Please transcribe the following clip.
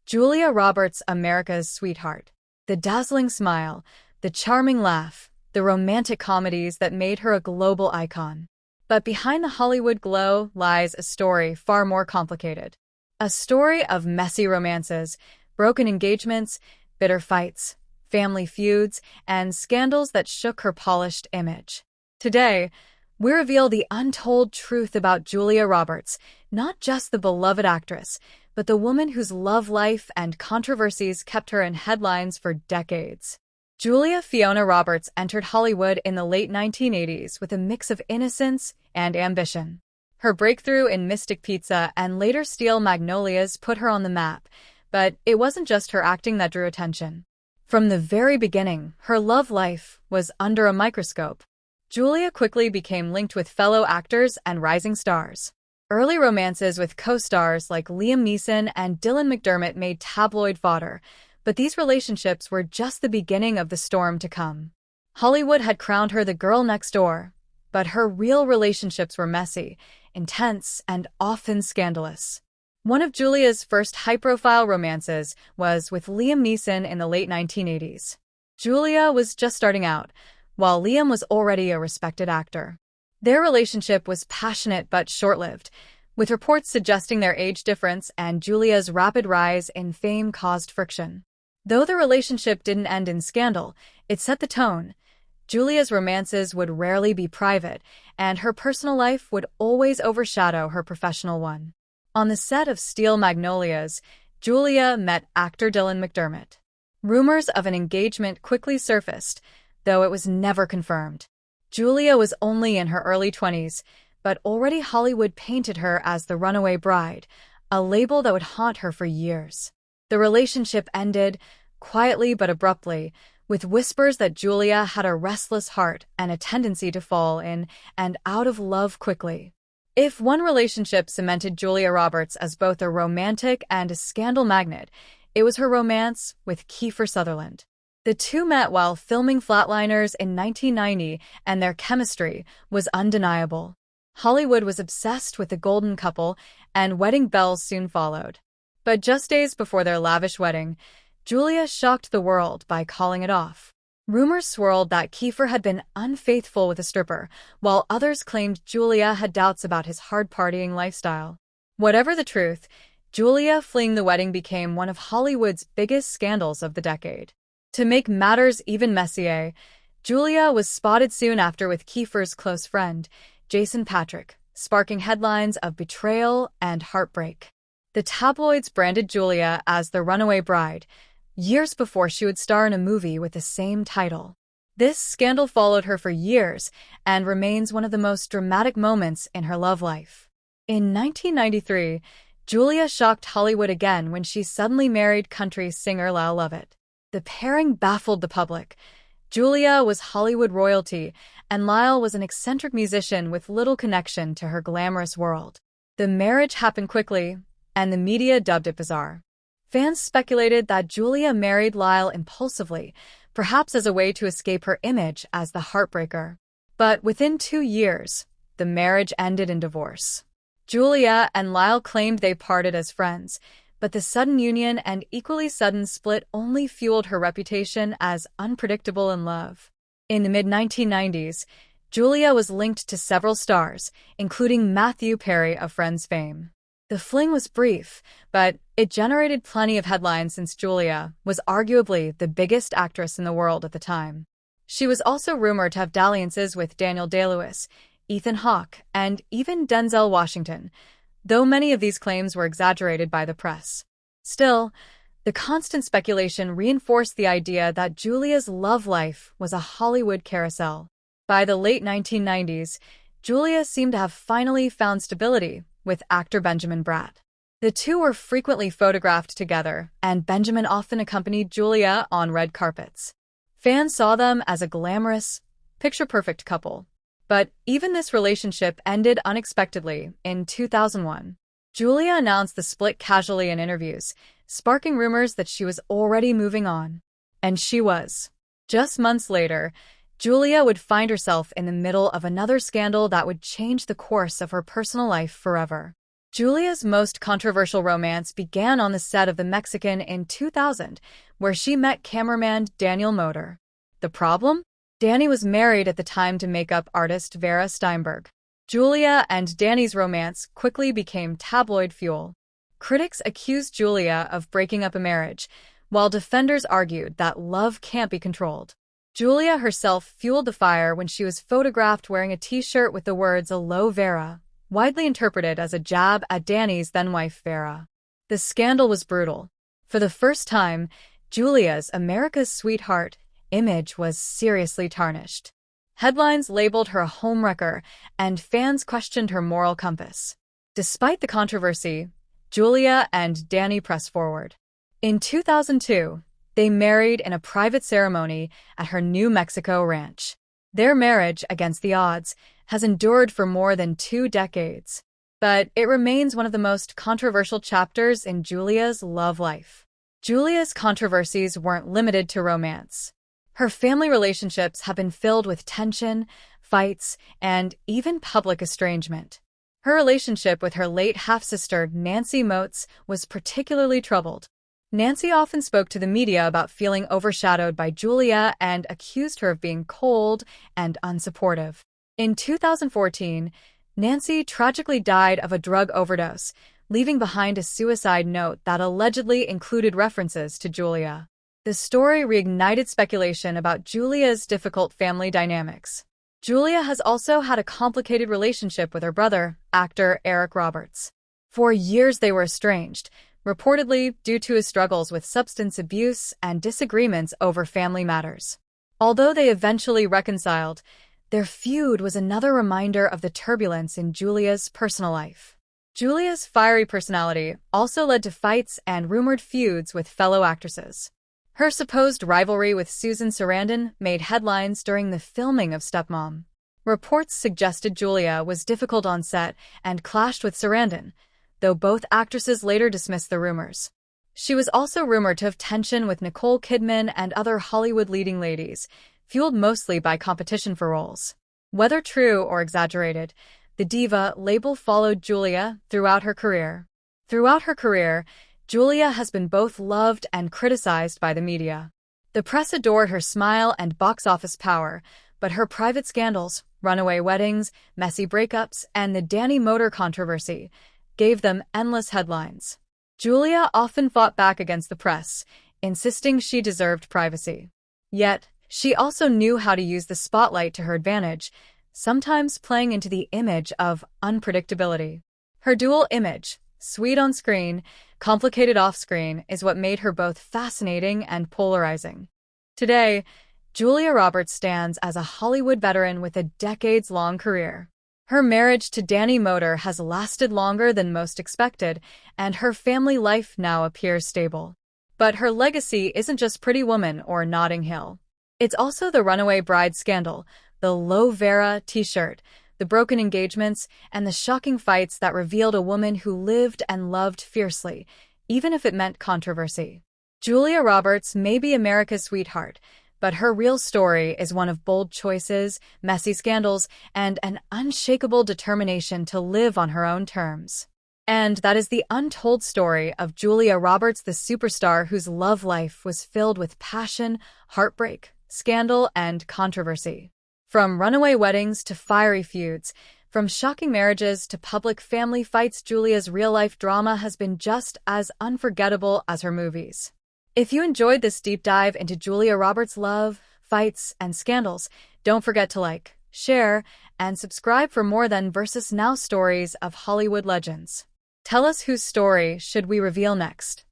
Julia Roberts, America's sweetheart. The dazzling smile, the charming laugh, the romantic comedies that made her a global icon. But behind the Hollywood glow lies a story far more complicated. A story of messy romances, broken engagements, bitter fights, family feuds, and scandals that shook her polished image. Today, we reveal the untold truth about Julia Roberts, not just the beloved actress, but the woman whose love life and controversies kept her in headlines for decades. Julia Fiona Roberts entered Hollywood in the late 1980s with a mix of innocence and ambition. Her breakthrough in Mystic Pizza and later Steel Magnolias put her on the map, but it wasn't just her acting that drew attention. From the very beginning, her love life was under a microscope. Julia quickly became linked with fellow actors and rising stars. Early romances with co-stars like Liam Neeson and Dylan McDermott made tabloid fodder, but these relationships were just the beginning of the storm to come. Hollywood had crowned her the girl next door, but her real relationships were messy, intense, and often scandalous. One of Julia's first high-profile romances was with Liam Neeson in the late 1980s. Julia was just starting out, while Liam was already a respected actor. Their relationship was passionate but short-lived, with reports suggesting their age difference and Julia's rapid rise in fame caused friction. Though the relationship didn't end in scandal, it set the tone. Julia's romances would rarely be private, and her personal life would always overshadow her professional one. On the set of Steel Magnolias, Julia met actor Dylan McDermott. Rumors of an engagement quickly surfaced, though it was never confirmed. Julia was only in her early 20s, but already Hollywood painted her as the runaway bride, a label that would haunt her for years. The relationship ended, quietly but abruptly, with whispers that Julia had a restless heart and a tendency to fall in and out of love quickly. If one relationship cemented Julia Roberts as both a romantic and a scandal magnet, it was her romance with Kiefer Sutherland. The two met while filming Flatliners in 1990, and their chemistry was undeniable. Hollywood was obsessed with the golden couple, and wedding bells soon followed. But just days before their lavish wedding, Julia shocked the world by calling it off. Rumors swirled that Kiefer had been unfaithful with a stripper, while others claimed Julia had doubts about his hard-partying lifestyle. Whatever the truth, Julia fleeing the wedding became one of Hollywood's biggest scandals of the decade. To make matters even messier, Julia was spotted soon after with Kiefer's close friend, Jason Patric, sparking headlines of betrayal and heartbreak. The tabloids branded Julia as the runaway bride, years before she would star in a movie with the same title. This scandal followed her for years and remains one of the most dramatic moments in her love life. In 1993, Julia shocked Hollywood again when she suddenly married country singer Lyle Lovett. The pairing baffled the public. Julia was Hollywood royalty, and Lyle was an eccentric musician with little connection to her glamorous world. The marriage happened quickly, and the media dubbed it bizarre. Fans speculated that Julia married Lyle impulsively, perhaps as a way to escape her image as the heartbreaker. But within 2 years, the marriage ended in divorce. Julia and Lyle claimed they parted as friends, but the sudden union and equally sudden split only fueled her reputation as unpredictable in love. In the mid-1990s, Julia was linked to several stars, including Matthew Perry of Friends fame. The fling was brief, but it generated plenty of headlines since Julia was arguably the biggest actress in the world at the time. She was also rumored to have dalliances with Daniel Day-Lewis, Ethan Hawke, and even Denzel Washington, though many of these claims were exaggerated by the press. Still, the constant speculation reinforced the idea that Julia's love life was a Hollywood carousel. By the late 1990s, Julia seemed to have finally found stability with actor Benjamin Bratt. The two were frequently photographed together, and Benjamin often accompanied Julia on red carpets. Fans saw them as a glamorous, picture-perfect couple. But even this relationship ended unexpectedly in 2001. Julia announced the split casually in interviews, sparking rumors that she was already moving on. And she was. Just months later, Julia would find herself in the middle of another scandal that would change the course of her personal life forever. Julia's most controversial romance began on the set of The Mexican in 2000, where she met cameraman Daniel Moder. The problem? Danny was married at the time to makeup artist Vera Steinberg. Julia and Danny's romance quickly became tabloid fuel. Critics accused Julia of breaking up a marriage, while defenders argued that love can't be controlled. Julia herself fueled the fire when she was photographed wearing a t-shirt with the words "Aloe Vera," widely interpreted as a jab at Danny's then-wife Vera. The scandal was brutal. For the first time, Julia's America's sweetheart image was seriously tarnished. Headlines labeled her a homewrecker, and fans questioned her moral compass. Despite the controversy, Julia and Danny pressed forward. In 2002, they married in a private ceremony at her New Mexico ranch. Their marriage, against the odds, has endured for more than 2 decades. But it remains one of the most controversial chapters in Julia's love life. Julia's controversies weren't limited to romance. Her family relationships have been filled with tension, fights, and even public estrangement. Her relationship with her late half-sister Nancy Moats was particularly troubled. Nancy often spoke to the media about feeling overshadowed by Julia and accused her of being cold and unsupportive. In 2014, Nancy tragically died of a drug overdose, leaving behind a suicide note that allegedly included references to Julia. The story reignited speculation about Julia's difficult family dynamics. Julia has also had a complicated relationship with her brother, actor Eric Roberts. For years they were estranged, reportedly due to his struggles with substance abuse and disagreements over family matters. Although they eventually reconciled, their feud was another reminder of the turbulence in Julia's personal life. Julia's fiery personality also led to fights and rumored feuds with fellow actresses. Her supposed rivalry with Susan Sarandon made headlines during the filming of Stepmom. Reports suggested Julia was difficult on set and clashed with Sarandon, though both actresses later dismissed the rumors. She was also rumored to have tension with Nicole Kidman and other Hollywood leading ladies, fueled mostly by competition for roles. Whether true or exaggerated, the diva label followed Julia throughout her career. Throughout her career, Julia has been both loved and criticized by the media. The press adored her smile and box office power, but her private scandals, runaway weddings, messy breakups, and the Danny Moder controversy gave them endless headlines. Julia often fought back against the press, insisting she deserved privacy. Yet, she also knew how to use the spotlight to her advantage, sometimes playing into the image of unpredictability. Her dual image, sweet on screen, complicated off-screen, is what made her both fascinating and polarizing. Today, Julia Roberts stands as a Hollywood veteran with a decades-long career. Her marriage to Danny Moder has lasted longer than most expected, and her family life now appears stable. But her legacy isn't just Pretty Woman or Notting Hill. It's also the runaway bride scandal, the Aloe Vera t-shirt, the broken engagements, and the shocking fights that revealed a woman who lived and loved fiercely, even if it meant controversy. Julia Roberts may be America's sweetheart, but her real story is one of bold choices, messy scandals, and an unshakable determination to live on her own terms. And that is the untold story of Julia Roberts, the superstar whose love life was filled with passion, heartbreak, scandal, and controversy. From runaway weddings to fiery feuds, from shocking marriages to public family fights, Julia's real-life drama has been just as unforgettable as her movies. If you enjoyed this deep dive into Julia Roberts' love, fights, and scandals, don't forget to like, share, and subscribe for more then versus now stories of Hollywood legends. Tell us whose story should we reveal next.